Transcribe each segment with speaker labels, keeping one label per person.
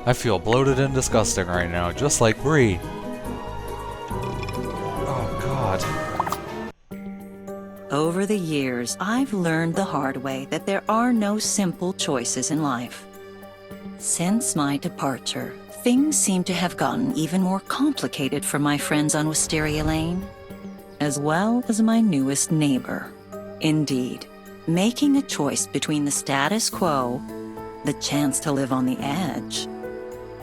Speaker 1: I feel bloated and disgusting right now, just like Bree. Oh god.
Speaker 2: Over the years, I've learned the hard way that there are no simple choices in life. Since my departure, things seem to have gotten even more complicated for my friends on Wisteria Lane, as well as my newest neighbor. Indeed, making a choice between the status quo, the chance to live on the edge,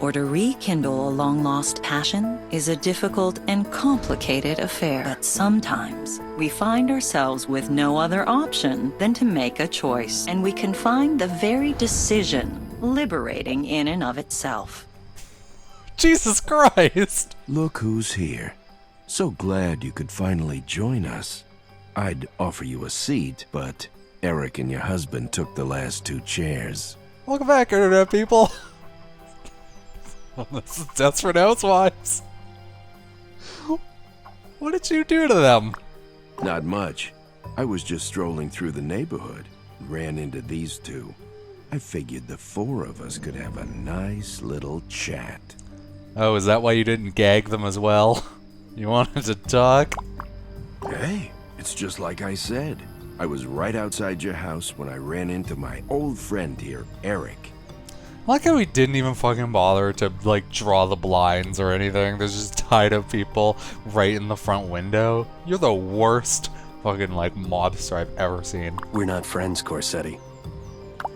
Speaker 2: or to rekindle a long-lost passion is a difficult and complicated affair. But sometimes we find ourselves with no other option than to make a choice, and we can find the very decision liberating in and of itself.
Speaker 1: Jesus Christ!
Speaker 3: Look who's here. So glad you could finally join us. I'd offer you a seat, but Eric and your husband took the last 2 chairs.
Speaker 1: Welcome back, internet people! This is Desperate Housewives. What did you do to them?
Speaker 3: Not much. I was just strolling through the neighborhood and ran into these 2. I figured the 4 of us could have a nice little chat.
Speaker 1: Oh, is that why you didn't gag them as well? You wanted to talk?
Speaker 3: Hey, it's just like I said. I was right outside your house when I ran into my old friend here, Eric.
Speaker 1: I like how we didn't even fucking bother to, like, draw the blinds or anything. There's just tied up people right in the front window. You're the worst fucking, like, mobster I've ever seen.
Speaker 4: We're not friends, Corsetti.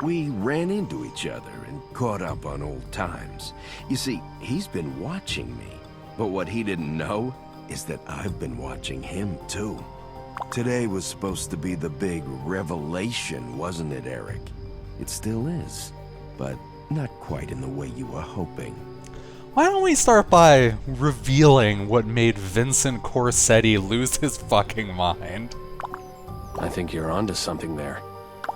Speaker 3: We ran into each other and caught up on old times. You see, he's been watching me. But what he didn't know is that I've been watching him, too. Today was supposed to be the big revelation, wasn't it, Eric? It still is, but not quite in the way you were hoping.
Speaker 1: Why don't we start by revealing what made Vincent Corsetti lose his fucking mind?
Speaker 4: I think you're onto something there.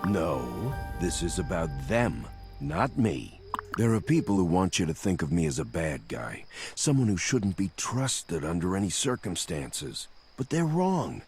Speaker 3: No, this is about them, not me. There are people who want you to think of me as a bad guy, someone who shouldn't be trusted under any circumstances. But they're wrong.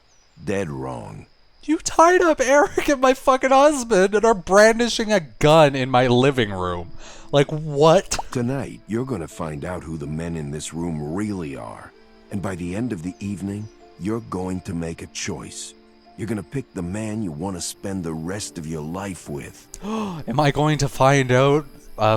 Speaker 3: Dead wrong.
Speaker 1: You tied up Eric and my fucking husband and are brandishing a gun in my living room. Like, what?
Speaker 3: Tonight, you're gonna find out who the men in this room really are. And by the end of the evening, you're going to make a choice. You're gonna pick the man you want to spend the rest of your life with.
Speaker 1: Am I going to find out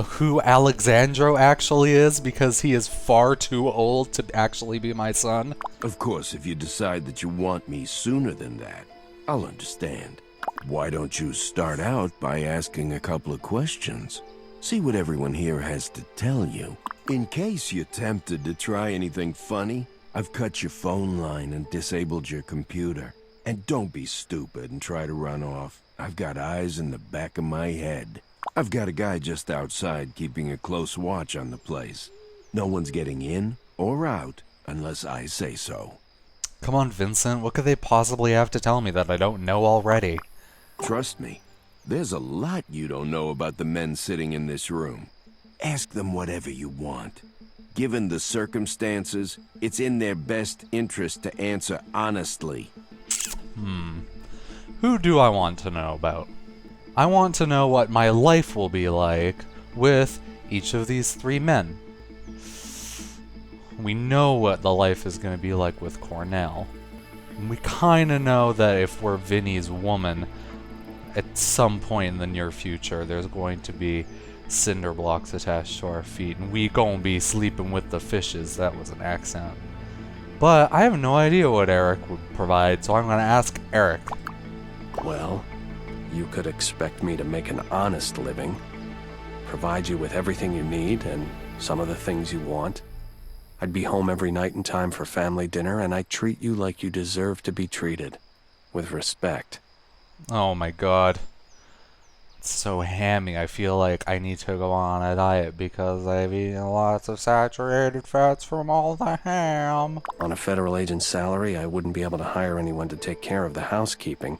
Speaker 1: who Alexandro actually is because he is far too old to actually be my son?
Speaker 3: Of course, if you decide that you want me sooner than that, I'll understand. Why don't you start out by asking a couple of questions? See what everyone here has to tell you. In case you're tempted to try anything funny, I've cut your phone line and disabled your computer. And don't be stupid and try to run off. I've got eyes in the back of my head. I've got a guy just outside keeping a close watch on the place. No one's getting in or out unless I say so.
Speaker 1: Come on, Vincent. What could they possibly have to tell me that I don't know already?
Speaker 3: Trust me, there's a lot you don't know about the men sitting in this room. Ask them whatever you want. Given the circumstances, it's in their best interest to answer honestly.
Speaker 1: Who do I want to know about? I want to know what my life will be like with each of these 3 men. We know what the life is going to be like with Cornell. And we kind of know that if we're Vinny's woman, at some point in the near future, there's going to be cinder blocks attached to our feet, and we gonna be sleeping with the fishes. That was an accent. But I have no idea what Eric would provide, so I'm going to ask Eric.
Speaker 4: Well, you could expect me to make an honest living, provide you with everything you need and some of the things you want. I'd be home every night in time for family dinner, and I'd treat you like you deserve to be treated, with respect.
Speaker 1: Oh my god. It's so hammy. I feel like I need to go on a diet because I've eaten lots of saturated fats from all the ham.
Speaker 4: On a federal agent's salary, I wouldn't be able to hire anyone to take care of the housekeeping.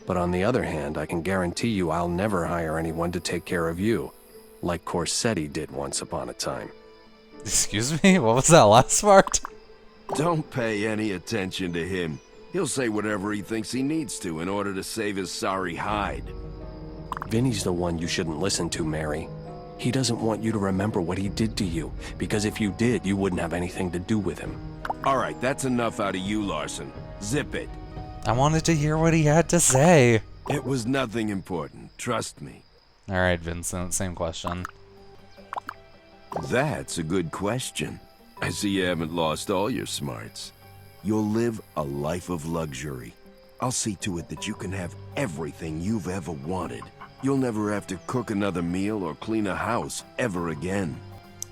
Speaker 4: But on the other hand, I can guarantee you I'll never hire anyone to take care of you, like Corsetti did once upon a time.
Speaker 1: Excuse me? What was that last part?
Speaker 3: Don't pay any attention to him. He'll say whatever he thinks he needs to in order to save his sorry hide.
Speaker 4: Vinny's the one you shouldn't listen to, Mary. He doesn't want you to remember what he did to you, because if you did, you wouldn't have anything to do with him.
Speaker 3: All right, that's enough out of you, Larson. Zip it.
Speaker 1: I wanted to hear what he had to say.
Speaker 3: It was nothing important, trust me.
Speaker 1: Alright, Vincent, same question.
Speaker 3: That's a good question. I see you haven't lost all your smarts. You'll live a life of luxury. I'll see to it that you can have everything you've ever wanted. You'll never have to cook another meal or clean a house ever again.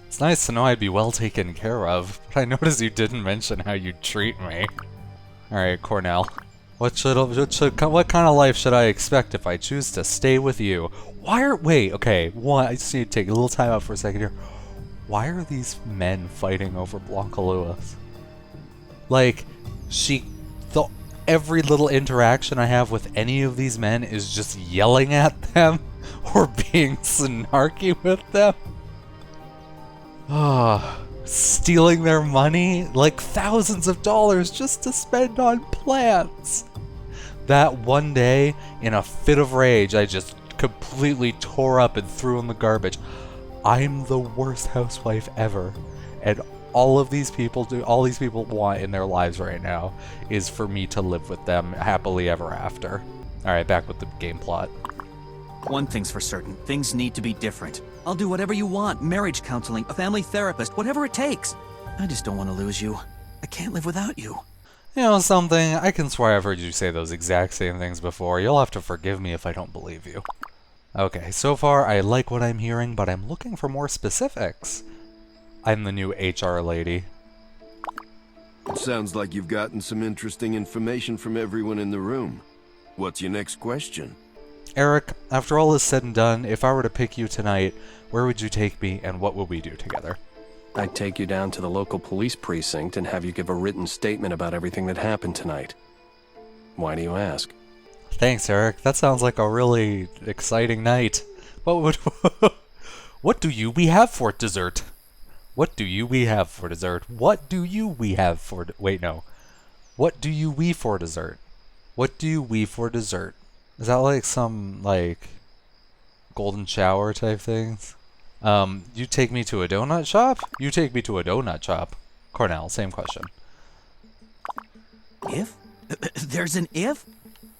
Speaker 1: It's nice to know I'd be well taken care of, but I noticed you didn't mention how you'd treat me. Alright, Cornell. What kind of life should I expect if I choose to stay with you? Wait, okay, I just need to take a little time out for a second here. Why are these men fighting over Blanca Lewis? Like, every little interaction I have with any of these men is just yelling at them or being snarky with them. Stealing their money, like thousands of dollars just to spend on plants. That one day, in a fit of rage, I just completely tore up and threw in the garbage. I'm the worst housewife ever, and all these people want in their lives right now is for me to live with them happily ever after. Alright, back with the game plot.
Speaker 5: One thing's for certain, things need to be different. I'll do whatever you want, marriage counseling, a family therapist, whatever it takes. I just don't want to lose you. I can't live without you.
Speaker 1: You know something, I can swear I've heard you say those exact same things before. You'll have to forgive me if I don't believe you. Okay, so far I like what I'm hearing, but I'm looking for more specifics. I'm the new HR lady.
Speaker 3: It sounds like you've gotten some interesting information from everyone in the room. What's your next question?
Speaker 1: Eric, after all is said and done, if I were to pick you tonight, where would you take me and what would we do together?
Speaker 4: I'd take you down to the local police precinct and have you give a written statement about everything that happened tonight. Why do you ask?
Speaker 1: Thanks, Eric. That sounds like a really exciting night. What we have for dessert? What do you we have for dessert? What do you we have for... Wait, no. What do you we for dessert? What do we for dessert? Is that like some, like, golden shower type things? You take me to a donut shop? You take me to a donut shop. Cornell, same question.
Speaker 5: If? There's an if?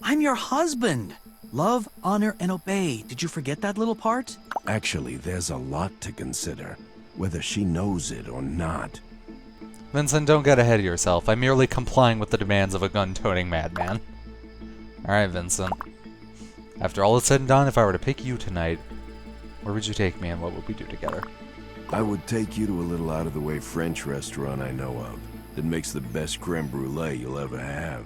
Speaker 5: I'm your husband. Love, honor, and obey. Did you forget that little part?
Speaker 3: Actually, there's a lot to consider, whether she knows it or not.
Speaker 1: Vincent, don't get ahead of yourself. I'm merely complying with the demands of a gun-toting madman. Alright, Vincent. After all is said and done, if I were to pick you tonight, where would you take me and what would we do together?
Speaker 3: I would take you to a little out-of-the-way French restaurant I know of that makes the best creme brulee you'll ever have.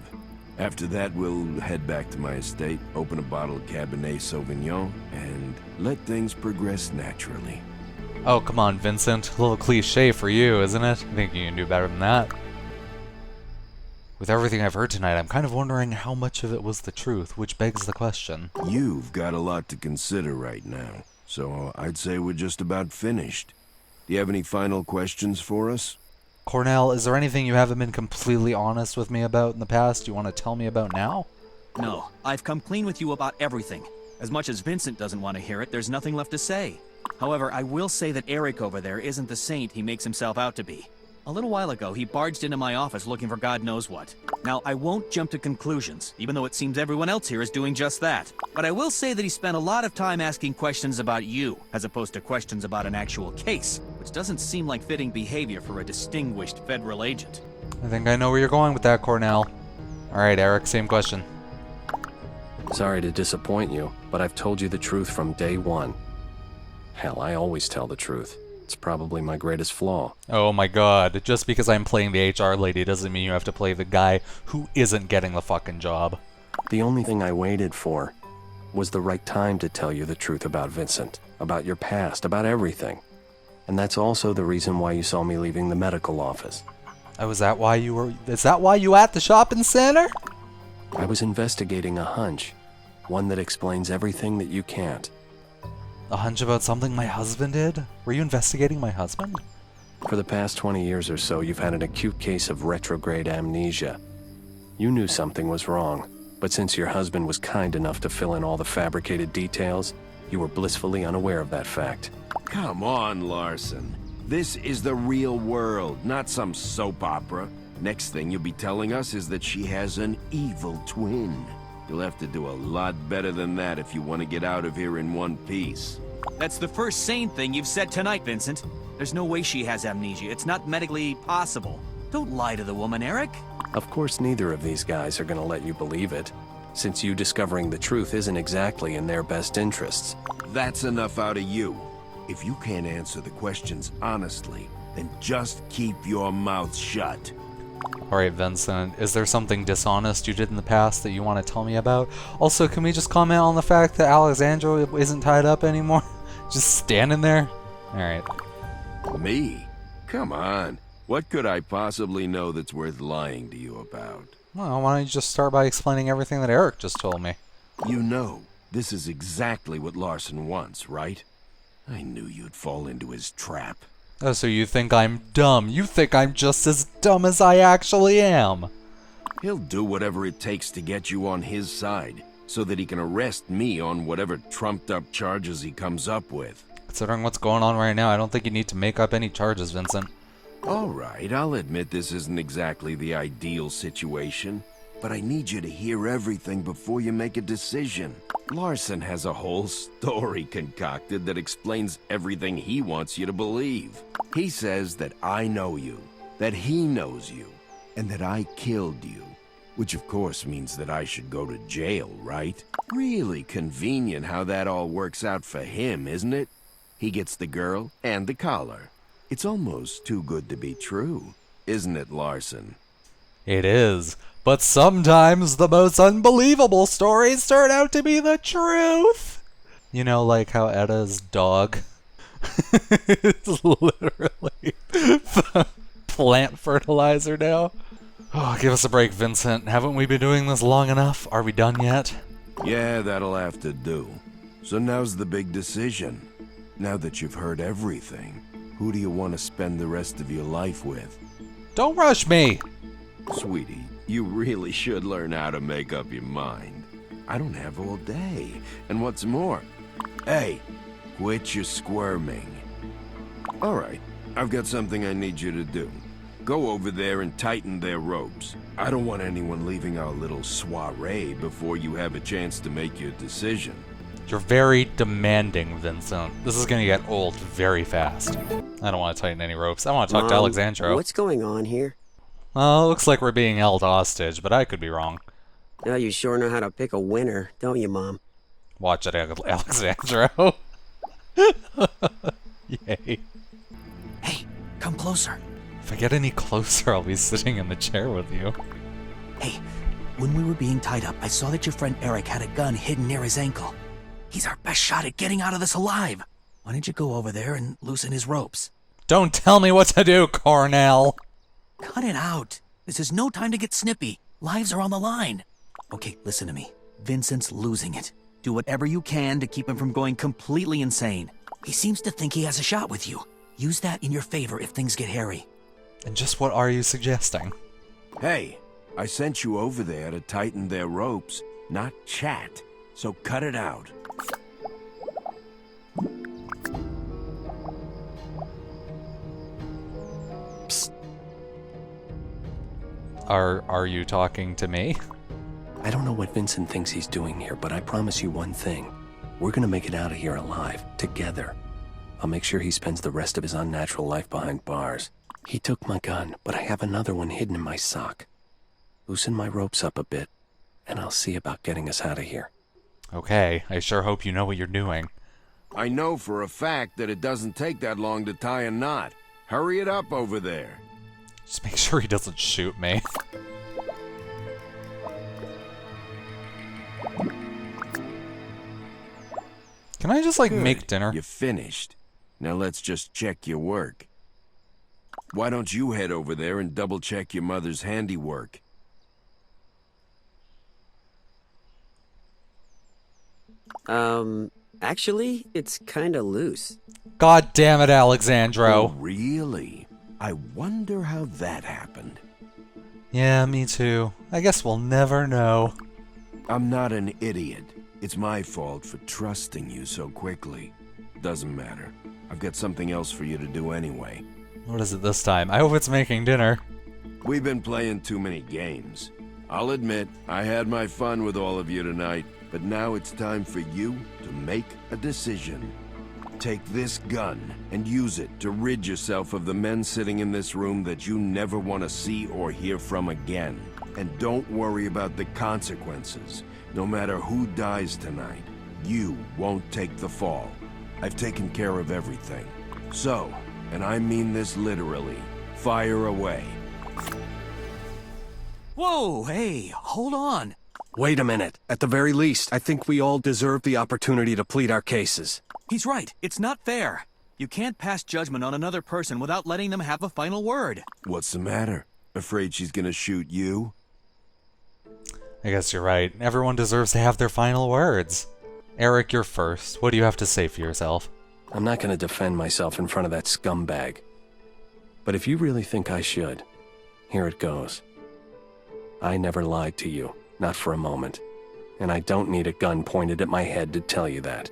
Speaker 3: After that, we'll head back to my estate, open a bottle of Cabernet Sauvignon, and let things progress naturally.
Speaker 1: Oh, come on, Vincent. A little cliche for you, isn't it? I think you can do better than that. With everything I've heard tonight, I'm kind of wondering how much of it was the truth, which begs the question.
Speaker 3: You've got a lot to consider right now, so I'd say we're just about finished. Do you have any final questions for us?
Speaker 1: Cornell, is there anything you haven't been completely honest with me about in the past you want to tell me about now?
Speaker 5: No, I've come clean with you about everything. As much as Vincent doesn't want to hear it, there's nothing left to say. However, I will say that Eric over there isn't the saint he makes himself out to be. A little while ago, he barged into my office looking for God knows what. Now, I won't jump to conclusions, even though it seems everyone else here is doing just that. But I will say that he spent a lot of time asking questions about you, as opposed to questions about an actual case, which doesn't seem like fitting behavior for a distinguished federal agent.
Speaker 1: I think I know where you're going with that, Cornell. Alright, Eric, same question.
Speaker 4: Sorry to disappoint you, but I've told you the truth from day one. Hell, I always tell the truth. It's probably my greatest flaw.
Speaker 1: Oh my god, just because I'm playing the HR lady doesn't mean you have to play the guy who isn't getting the fucking job.
Speaker 4: The only thing I waited for was the right time to tell you the truth about Vincent, about your past, about everything. And that's also the reason why you saw me leaving the medical office.
Speaker 1: Oh, is that why you were at the shopping center?
Speaker 4: I was investigating a hunch, one that explains everything that you can't.
Speaker 1: A hunch about something my husband did? Were you investigating my husband?
Speaker 4: For the past 20 years or so, you've had an acute case of retrograde amnesia. You knew something was wrong, but since your husband was kind enough to fill in all the fabricated details, you were blissfully unaware of that fact.
Speaker 3: Come on, Larson. This is the real world, not some soap opera. Next thing you'll be telling us is that she has an evil twin. You'll have to do a lot better than that if you want to get out of here in one piece.
Speaker 5: That's the first sane thing you've said tonight, Vincent. There's no way she has amnesia. It's not medically possible. Don't lie to the woman, Eric.
Speaker 4: Of course, neither of these guys are gonna let you believe it, since you discovering the truth isn't exactly in their best interests.
Speaker 3: That's enough out of you. If you can't answer the questions honestly, then just keep your mouth shut.
Speaker 1: Alright, Vincent, is there something dishonest you did in the past that you want to tell me about? Also, can we just comment on the fact that Alexandra isn't tied up anymore? Just standing there? Alright.
Speaker 3: Me? Come on. What could I possibly know that's worth lying to you about?
Speaker 1: Well, why don't you just start by explaining everything that Eric just told me?
Speaker 3: You know, this is exactly what Larson wants, right? I knew you'd fall into his trap.
Speaker 1: Oh, so you think I'm dumb. You think I'm just as dumb as I actually am.
Speaker 3: He'll do whatever it takes to get you on his side, so that he can arrest me on whatever trumped-up charges he comes up with.
Speaker 1: Considering what's going on right now, I don't think you need to make up any charges, Vincent.
Speaker 3: All right, I'll admit this isn't exactly the ideal situation, but I need you to hear everything before you make a decision. Larson has a whole story concocted that explains everything he wants you to believe. He says that I know you, that he knows you, and that I killed you. Which of course means that I should go to jail, right? Really convenient how that all works out for him, isn't it? He gets the girl and the collar. It's almost too good to be true, isn't it, Larson?
Speaker 1: It is. But sometimes the most unbelievable stories turn out to be the truth. You know, like how Edda's dog is literally plant fertilizer now. Oh, give us a break, Vincent. Haven't we been doing this long enough? Are we done yet?
Speaker 3: Yeah, that'll have to do. So now's the big decision. Now that you've heard everything, who do you want to spend the rest of your life with?
Speaker 1: Don't rush me!
Speaker 3: Sweetie, you really should learn how to make up your mind. I don't have all day. And what's more, hey, quit your squirming. All right, I've got something I need you to do. Go over there and tighten their ropes. I don't want anyone leaving our little soiree before you have a chance to make your decision.
Speaker 1: You're very demanding, Vincent. This is gonna get old very fast. I don't want to tighten any ropes. I want to talk to Alexandra.
Speaker 6: What's going on here?
Speaker 1: Well, it looks like we're being held hostage, but I could be wrong.
Speaker 6: Now you sure know how to pick a winner, don't you, Mom?
Speaker 1: Watch it, Alexandra. Yay.
Speaker 5: Hey, come closer.
Speaker 1: If I get any closer, I'll be sitting in the chair with you.
Speaker 5: Hey, when we were being tied up, I saw that your friend Eric had a gun hidden near his ankle. He's our best shot at getting out of this alive. Why don't you go over there and loosen his ropes?
Speaker 1: Don't tell me what to do, Cornell!
Speaker 5: Cut it out. This is no time to get snippy. Lives are on the line. Okay, listen to me. Vincent's losing it. Do whatever you can to keep him from going completely insane. He seems to think he has a shot with you. Use that in your favor if things get hairy.
Speaker 1: And just what are you suggesting?
Speaker 3: Hey, I sent you over there to tighten their ropes, not chat. So cut it out.
Speaker 4: Psst.
Speaker 1: Are you talking to me?
Speaker 4: I don't know what Vincent thinks he's doing here, but I promise you one thing. We're gonna make it out of here alive, together. I'll make sure he spends the rest of his unnatural life behind bars. He took my gun, but I have another one hidden in my sock. Loosen my ropes up a bit, and I'll see about getting us out of here.
Speaker 1: Okay, I sure hope you know what you're doing.
Speaker 3: I know for a fact that it doesn't take that long to tie a knot. Hurry it up over there.
Speaker 1: Just make sure he doesn't shoot me. Can I just, like,
Speaker 3: Good.
Speaker 1: make dinner?
Speaker 3: You're finished. Now let's just check your work. Why don't you head over there and double-check your mother's handiwork?
Speaker 6: Actually, it's kinda loose.
Speaker 1: God damn it, Alexandro.
Speaker 3: Oh, really? I wonder how that happened.
Speaker 1: Yeah, me too. I guess we'll never know.
Speaker 3: I'm not an idiot. It's my fault for trusting you so quickly. Doesn't matter. I've got something else for you to do anyway.
Speaker 1: What is it this time? I hope it's making dinner.
Speaker 3: We've been playing too many games. I'll admit, I had my fun with all of you tonight, but now it's time for you to make a decision. Take this gun and use it to rid yourself of the men sitting in this room that you never want to see or hear from again. And don't worry about the consequences. No matter who dies tonight, you won't take the fall. I've taken care of everything. So, and I mean this literally, fire away.
Speaker 5: Whoa, hey, hold on.
Speaker 4: Wait a minute. At the very least, I think we all deserve the opportunity to plead our cases.
Speaker 5: He's right. It's not fair. You can't pass judgment on another person without letting them have a final word.
Speaker 3: What's the matter? Afraid she's gonna shoot you?
Speaker 1: I guess you're right. Everyone deserves to have their final words. Eric, you're first. What do you have to say for yourself?
Speaker 4: I'm not going to defend myself in front of that scumbag. But if you really think I should, here it goes. I never lied to you, not for a moment. And I don't need a gun pointed at my head to tell you that.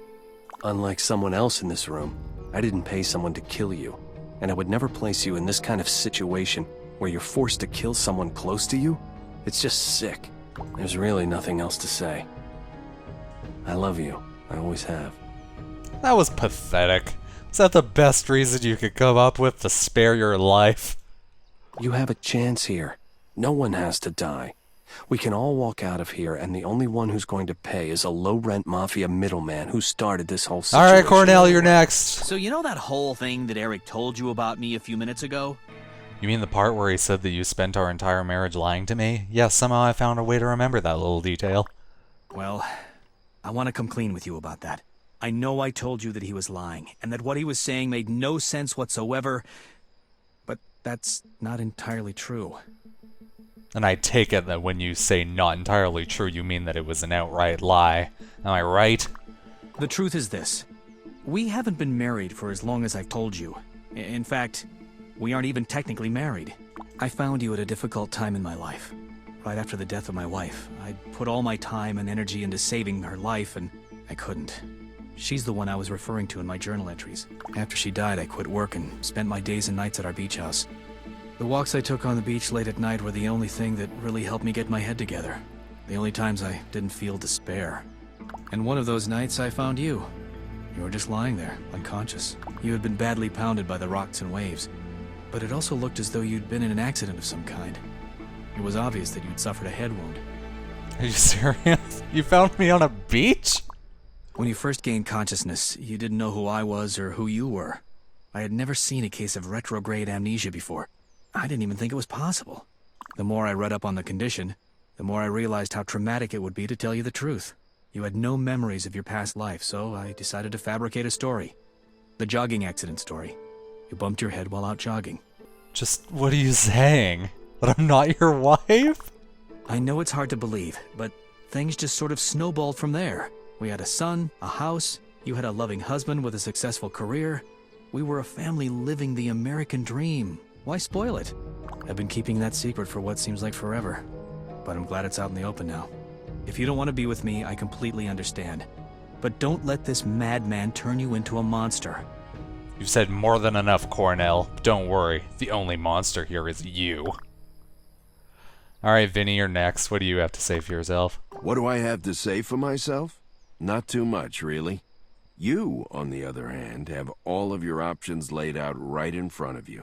Speaker 4: Unlike someone else in this room, I didn't pay someone to kill you. And I would never place you in this kind of situation where you're forced to kill someone close to you. It's just sick. There's really nothing else to say. I love you. I always have.
Speaker 1: That was pathetic. Was that the best reason you could come up with to spare your life?
Speaker 4: You have a chance here. No one has to die. We can all walk out of here, and the only one who's going to pay is a low-rent mafia middleman who started this whole situation.
Speaker 1: Alright, Cornell, you're next.
Speaker 5: So you know that whole thing that Eric told you about me a few minutes ago?
Speaker 1: You mean the part where he said that you spent our entire marriage lying to me? Yes, somehow I found a way to remember that little detail.
Speaker 5: Well, I want to come clean with you about that. I know I told you that he was lying, and that what he was saying made no sense whatsoever, but that's not entirely true.
Speaker 1: And I take it that when you say not entirely true, you mean that it was an outright lie. Am I right?
Speaker 5: The truth is this. We haven't been married for as long as I've told you. In fact, we aren't even technically married. I found you at a difficult time in my life. Right after the death of my wife, I'd put all my time and energy into saving her life, and I couldn't. She's the one I was referring to in my journal entries. After she died, I quit work and spent my days and nights at our beach house. The walks I took on the beach late at night were the only thing that really helped me get my head together. The only times I didn't feel despair. And one of those nights I found you. You were just lying there, unconscious. You had been badly pounded by the rocks and waves. But it also looked as though you'd been in an accident of some kind. It was obvious that you'd suffered a head wound.
Speaker 1: Are you serious? You found me on a beach?
Speaker 5: When you first gained consciousness, you didn't know who I was or who you were. I had never seen a case of retrograde amnesia before. I didn't even think it was possible. The more I read up on the condition, the more I realized how traumatic it would be to tell you the truth. You had no memories of your past life, so I decided to fabricate a story. The jogging accident story. You bumped your head while out jogging.
Speaker 1: Just what are you saying? That I'm not your wife?
Speaker 5: I know it's hard to believe, but things just sort of snowballed from there. We had a son, a house, you had a loving husband with a successful career. We were a family living the American dream. Why spoil it? I've been keeping that secret for what seems like forever, but I'm glad it's out in the open now. If you don't want to be with me, I completely understand. But don't let this madman turn you into a monster.
Speaker 1: You've said more than enough, Cornell. Don't worry, the only monster here is you. Alright, Vinny, you're next. What do you have to say for yourself?
Speaker 3: What do I have to say for myself? Not too much, really. You, on the other hand, have all of your options laid out right in front of you.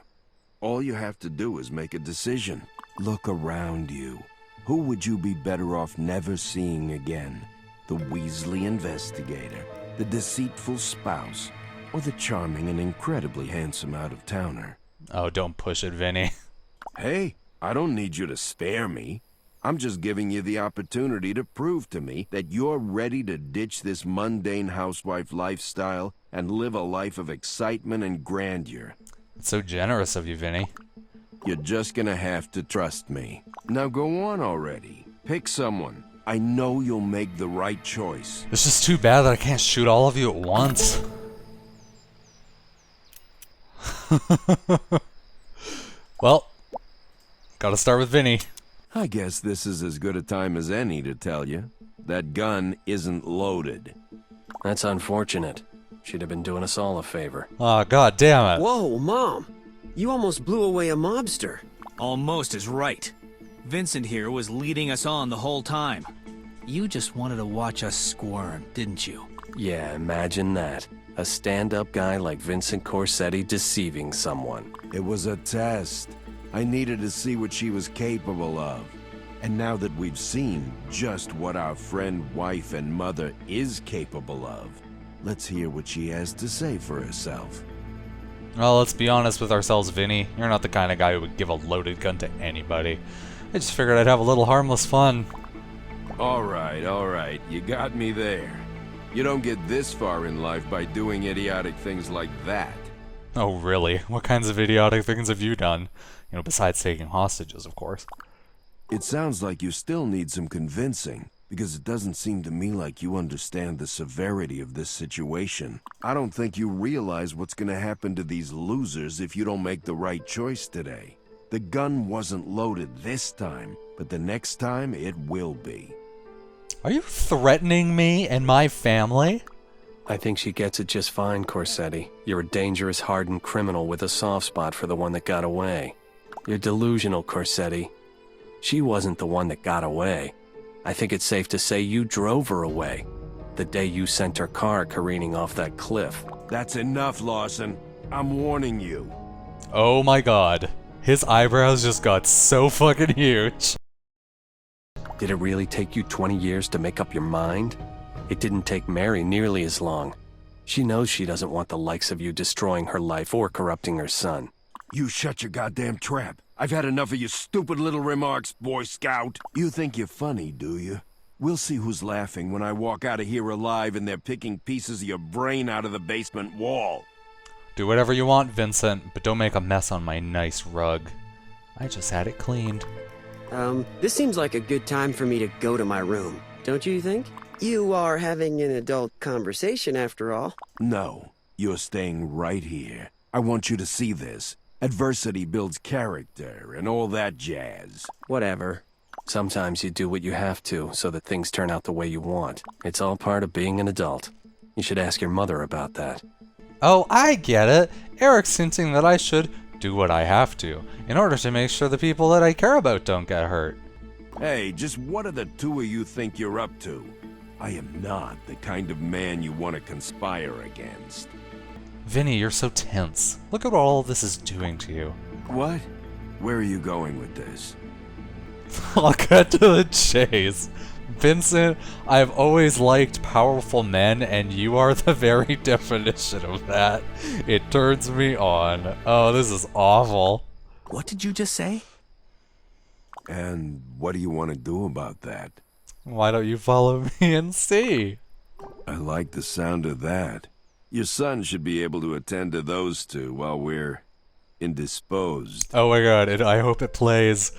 Speaker 3: All you have to do is make a decision. Look around you. Who would you be better off never seeing again? The Weasley investigator, the deceitful spouse, or the charming and incredibly handsome out-of-towner?
Speaker 1: Oh, don't push it, Vinny.
Speaker 3: Hey, I don't need you to spare me. I'm just giving you the opportunity to prove to me that you're ready to ditch this mundane housewife lifestyle and live a life of excitement and grandeur.
Speaker 1: It's so generous of you, Vinny.
Speaker 3: You're just gonna have to trust me. Now go on already. Pick someone. I know you'll make the right choice.
Speaker 1: It's just too bad that I can't shoot all of you at once. Well, gotta start with Vinny.
Speaker 3: I guess this is as good a time as any to tell you. That gun isn't loaded.
Speaker 4: That's unfortunate. She'd have been doing us all a favor.
Speaker 1: Oh, god damn it.
Speaker 6: Whoa, Mom! You almost blew away a mobster.
Speaker 5: Almost is right. Vincent here was leading us on the whole time. You just wanted to watch us squirm, didn't you?
Speaker 4: Yeah, imagine that. A stand-up guy like Vincent Corsetti deceiving someone.
Speaker 3: It was a test. I needed to see what she was capable of. And now that we've seen just what our friend, wife, and mother is capable of, let's hear what she has to say for herself.
Speaker 1: Well, let's be honest with ourselves, Vinny. You're not the kind of guy who would give a loaded gun to anybody. I just figured I'd have a little harmless fun.
Speaker 3: All right. You got me there. You don't get this far in life by doing idiotic things like that.
Speaker 1: Oh, really? What kinds of idiotic things have you done? You know, besides taking hostages, of course.
Speaker 3: It sounds like you still need some convincing, because it doesn't seem to me like you understand the severity of this situation. I don't think you realize what's gonna happen to these losers if you don't make the right choice today. The gun wasn't loaded this time, but the next time it will be.
Speaker 1: Are you threatening me and my family?
Speaker 4: I think she gets it just fine, Corsetti. You're a dangerous, hardened criminal with a soft spot for the one that got away. You're delusional, Corsetti. She wasn't the one that got away. I think it's safe to say you drove her away. The day you sent her car careening off that cliff.
Speaker 3: That's enough, Lawson. I'm warning you.
Speaker 1: Oh my god. His eyebrows just got so fucking huge.
Speaker 4: Did it really take you 20 years to make up your mind? It didn't take Mary nearly as long. She knows she doesn't want the likes of you destroying her life or corrupting her son.
Speaker 3: You shut your goddamn trap. I've had enough of your stupid little remarks, Boy Scout. You think you're funny, do you? We'll see who's laughing when I walk out of here alive and they're picking pieces of your brain out of the basement wall.
Speaker 1: Do whatever you want, Vincent, but don't make a mess on my nice rug. I just had it cleaned.
Speaker 6: This seems like a good time for me to go to my room, don't you think? You are having an adult conversation after all.
Speaker 3: No, you're staying right here. I want you to see this. Adversity builds character and all that jazz.
Speaker 6: Whatever.
Speaker 4: Sometimes you do what you have to so that things turn out the way you want. It's all part of being an adult. You should ask your mother about that.
Speaker 1: Oh, I get it. Eric's hinting that I should do what I have to, in order to make sure the people that I care about don't get hurt.
Speaker 3: Hey, just what do the two of you think you're up to? I am not the kind of man you want to conspire against.
Speaker 1: Vinny, you're so tense. Look at what all this is doing to you.
Speaker 3: What? Where are you going with this?
Speaker 1: I'll cut to the chase. Vincent, I've always liked powerful men, and you are the very definition of that. It turns me on. Oh, this is awful.
Speaker 5: What did you just say?
Speaker 3: And what do you want to do about that?
Speaker 1: Why don't you follow me and see?
Speaker 3: I like the sound of that. Your son should be able to attend to those two while we're indisposed.
Speaker 1: Oh my god, I hope it plays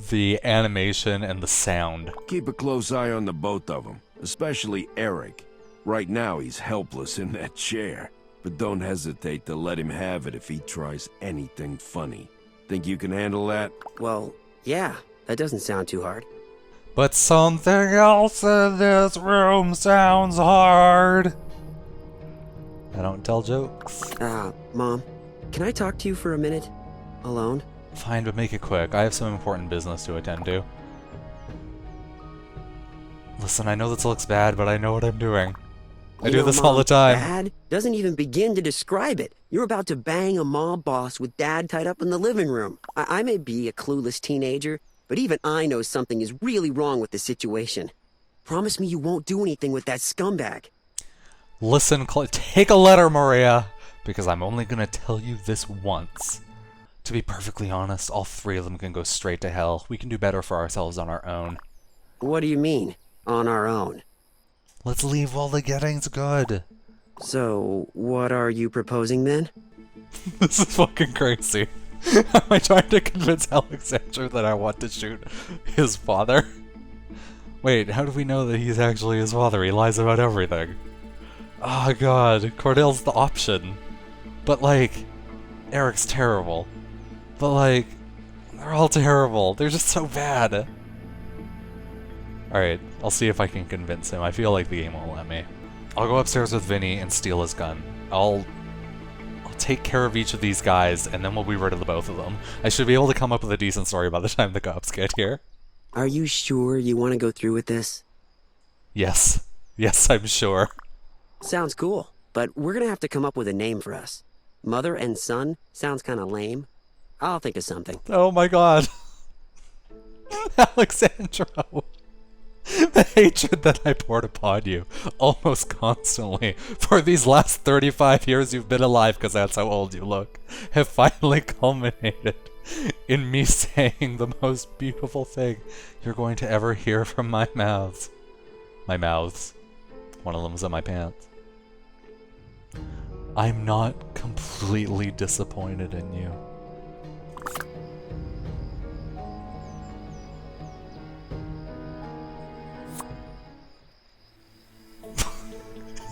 Speaker 1: the animation and the sound.
Speaker 3: Keep a close eye on the both of them, especially Eric. Right now he's helpless in that chair, but don't hesitate to let him have it if he tries anything funny. Think you can handle that?
Speaker 6: Well, yeah, that doesn't sound too hard.
Speaker 1: But something else in this room sounds hard. I don't tell jokes.
Speaker 6: Mom, can I talk to you for a minute? Alone?
Speaker 1: Fine, but make it quick. I have some important business to attend to. Listen, I know this looks bad, but I know what I'm doing. I do this all the time.
Speaker 6: Bad doesn't even begin to describe it. You're about to bang a mob boss with Dad tied up in the living room. I may be a clueless teenager, but even I know something is really wrong with the situation. Promise me you won't do anything with that scumbag.
Speaker 1: Listen, take a letter, Maria, because I'm only gonna tell you this once. To be perfectly honest, all three of them can go straight to hell. We can do better for ourselves on our own.
Speaker 6: What do you mean, on our own?
Speaker 1: Let's leave while the getting's good.
Speaker 6: So, what are you proposing then?
Speaker 1: This is fucking crazy. Am I trying to convince Alexander that I want to shoot his father? Wait, how do we know that he's actually his father? He lies about everything. Oh god, Cordell's the option. But like, Eric's terrible. But like, they're all terrible. They're just so bad. Alright, I'll see if I can convince him. I feel like the game won't let me. I'll go upstairs with Vinny and steal his gun. I'll take care of each of these guys, and then we'll be rid of the both of them. I should be able to come up with a decent story by the time the cops get here.
Speaker 6: Are you sure you want to go through with this?
Speaker 1: Yes. Yes, I'm sure.
Speaker 6: Sounds cool, but we're gonna have to come up with a name for us. Mother and son sounds kind of lame. I'll think of something.
Speaker 1: Oh my god. Alexandro. The hatred that I poured upon you almost constantly for these last 35 years you've been alive, because that's how old you look, have finally culminated in me saying the most beautiful thing you're going to ever hear from my mouths. My mouths. One of them was in my pants. I'm not completely disappointed in you.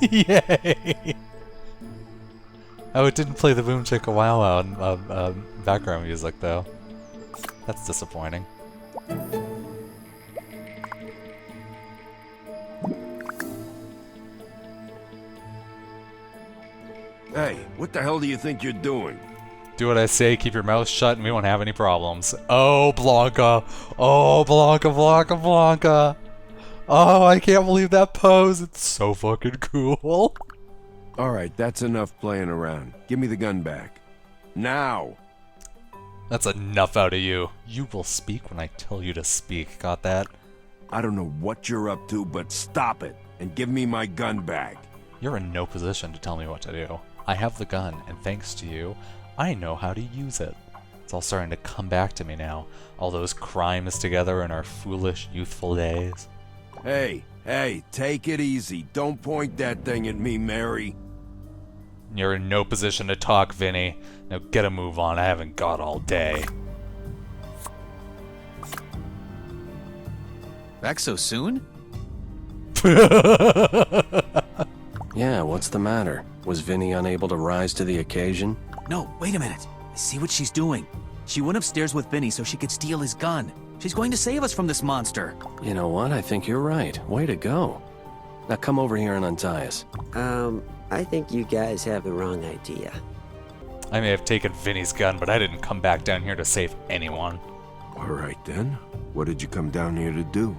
Speaker 1: Yay! Oh, it didn't play the Boom Chicka Wow Wow background music, though. That's disappointing.
Speaker 3: Hey, what the hell do you think you're doing?
Speaker 1: Do what I say, keep your mouth shut, and we won't have any problems. Oh, Blanca! Oh, Blanca, Blanca, Blanca! Oh, I can't believe that pose. It's so fucking cool.
Speaker 3: Alright, that's enough playing around. Give me the gun back. Now!
Speaker 1: That's enough out of you. You will speak when I tell you to speak. Got that?
Speaker 3: I don't know what you're up to, but stop it and give me my gun back.
Speaker 1: You're in no position to tell me what to do. I have the gun, and thanks to you, I know how to use it. It's all starting to come back to me now. All those crimes together in our foolish, youthful days.
Speaker 3: Hey, take it easy. Don't point that thing at me, Mary.
Speaker 1: You're in no position to talk, Vinny. Now get a move on. I haven't got all day.
Speaker 5: Back so soon?
Speaker 4: Yeah, what's the matter? Was Vinny unable to rise to the occasion?
Speaker 5: No, wait a minute. I see what she's doing. She went upstairs with Vinny so she could steal his gun. She's going to save us from this monster.
Speaker 4: You know what? I think you're right. Way to go. Now come over here and untie us.
Speaker 6: I think you guys have the wrong idea.
Speaker 1: I may have taken Vinny's gun, but I didn't come back down here to save anyone.
Speaker 3: Alright then. What did you come down here to do?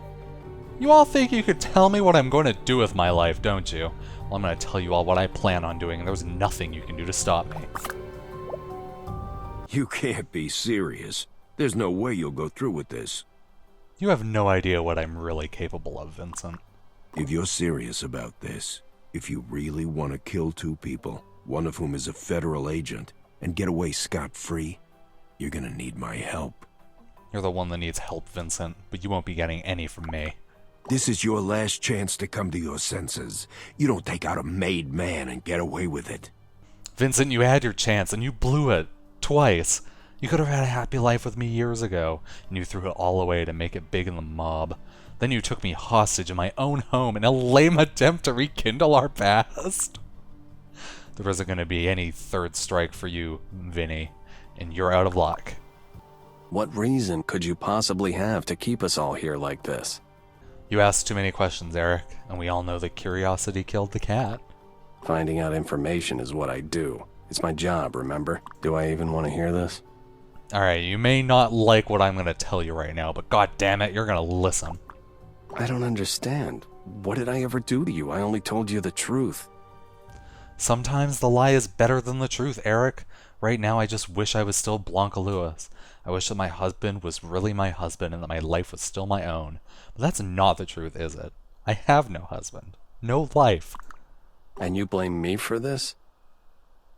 Speaker 1: You all think you could tell me what I'm going to do with my life, don't you? Well, I'm going to tell you all what I plan on doing, and there's nothing you can do to stop me.
Speaker 3: You can't be serious. There's no way you'll go through with this.
Speaker 1: You have no idea what I'm really capable of, Vincent.
Speaker 3: If you're serious about this, if you really want to kill two people, one of whom is a federal agent, and get away scot-free, you're gonna need my help.
Speaker 1: You're the one that needs help, Vincent, but you won't be getting any from me.
Speaker 3: This is your last chance to come to your senses. You don't take out a made man and get away with it.
Speaker 1: Vincent, you had your chance, and you blew it. Twice. You could have had a happy life with me years ago, and you threw it all away to make it big in the mob. Then you took me hostage in my own home in a lame attempt to rekindle our past. There isn't going to be any third strike for you, Vinny, and you're out of luck.
Speaker 4: What reason could you possibly have to keep us all here like this?
Speaker 1: You asked too many questions, Eric, and we all know that curiosity killed the cat.
Speaker 4: Finding out information is what I do. It's my job, remember? Do I even want to hear this?
Speaker 1: Alright, you may not like what I'm going to tell you right now, but god damn it, you're going to listen.
Speaker 4: I don't understand. What did I ever do to you? I only told you the truth.
Speaker 1: Sometimes the lie is better than the truth, Eric. Right now, I just wish I was still Blanca Lewis. I wish that my husband was really my husband and that my life was still my own. But that's not the truth, is it? I have no husband. No life.
Speaker 4: And you blame me for this?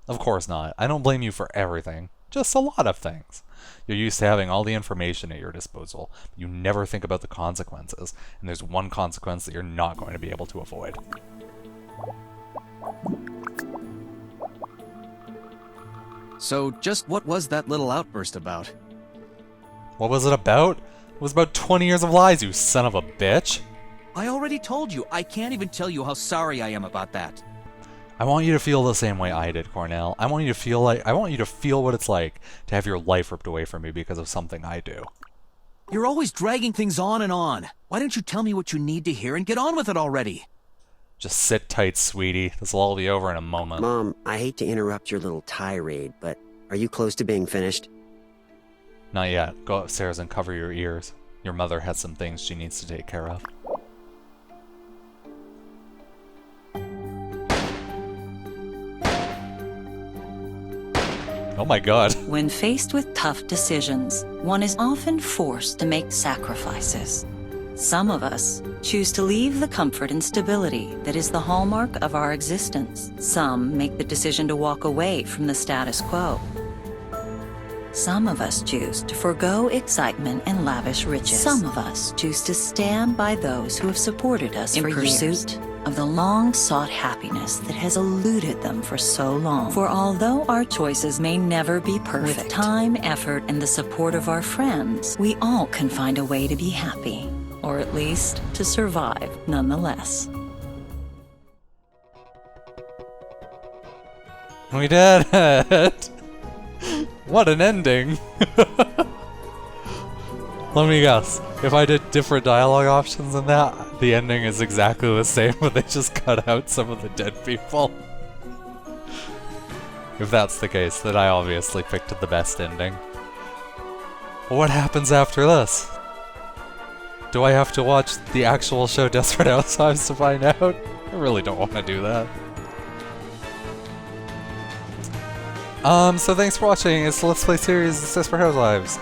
Speaker 1: Of course not. I don't blame you for everything. Just a lot of things. You're used to having all the information at your disposal, but you never think about the consequences, and there's one consequence that you're not going to be able to avoid.
Speaker 5: So, just what was that little outburst about?
Speaker 1: What was it about? It was about 20 years of lies, you son of a bitch.
Speaker 5: I already told you. I can't even tell you how sorry I am about that.
Speaker 1: I want you to feel the same way I did, Cornell. I want you to feel what it's like to have your life ripped away from you because of something I do.
Speaker 5: You're always dragging things on and on. Why don't you tell me what you need to hear and get on with it already?
Speaker 1: Just sit tight, sweetie. This will all be over in a moment.
Speaker 6: Mom, I hate to interrupt your little tirade, but are you close to being finished?
Speaker 1: Not yet. Go upstairs and cover your ears. Your mother has some things she needs to take care of. Oh my god.
Speaker 2: When faced with tough decisions, one is often forced to make sacrifices. Some of us choose to leave the comfort and stability that is the hallmark of our existence. Some make the decision to walk away from the status quo. Some of us choose to forego excitement and lavish riches. Some of us choose to stand by those who have supported us in pursuit of the long-sought happiness that has eluded them for so long. For although our choices may never be perfect, with time, effort, and the support of our friends, we all can find a way to be happy, or at least to survive nonetheless.
Speaker 1: We did it! What an ending! Let me guess. If I did different dialogue options than that, the ending is exactly the same, but they just cut out some of the dead people. If that's the case, then I obviously picked the best ending. What happens after this? Do I have to watch the actual show Desperate Housewives to find out? I really don't want to do that. So thanks for watching. It's the Let's Play series of Desperate Housewives.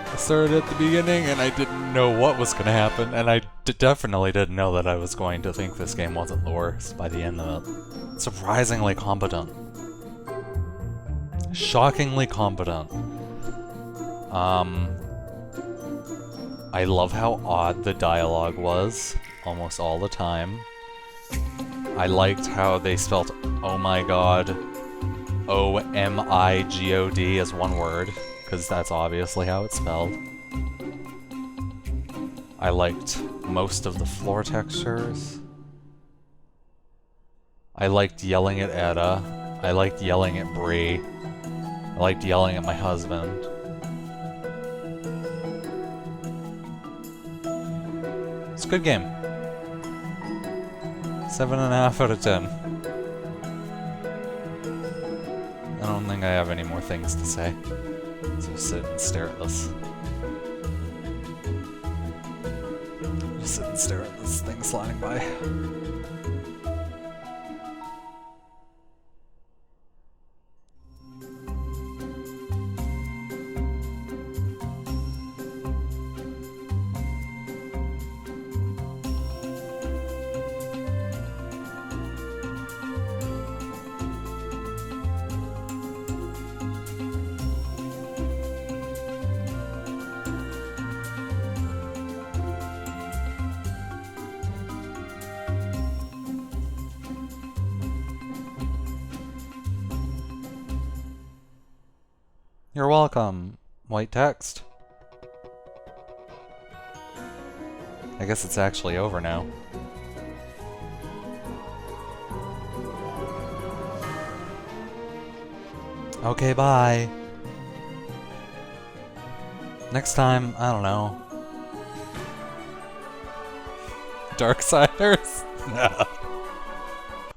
Speaker 1: I started at the beginning and I didn't know what was going to happen, and I definitely didn't know that I was going to think this game wasn't the worst by the end of it. Surprisingly competent. Shockingly competent. I love how odd the dialogue was, almost all the time. I liked how they spelled oh my god, O-M-I-G-O-D as one word, because that's obviously how it's spelled. I liked most of the floor textures. I liked yelling at Etta. I liked yelling at Bree. I liked yelling at my husband. It's a good game. 7.5 out of 10. I don't think I have any more things to say. So sit and stare at this. Just sit and stare at this thing sliding by. You're welcome. White text. I guess it's actually over now. Okay, bye. Next time, I don't know. Darksiders?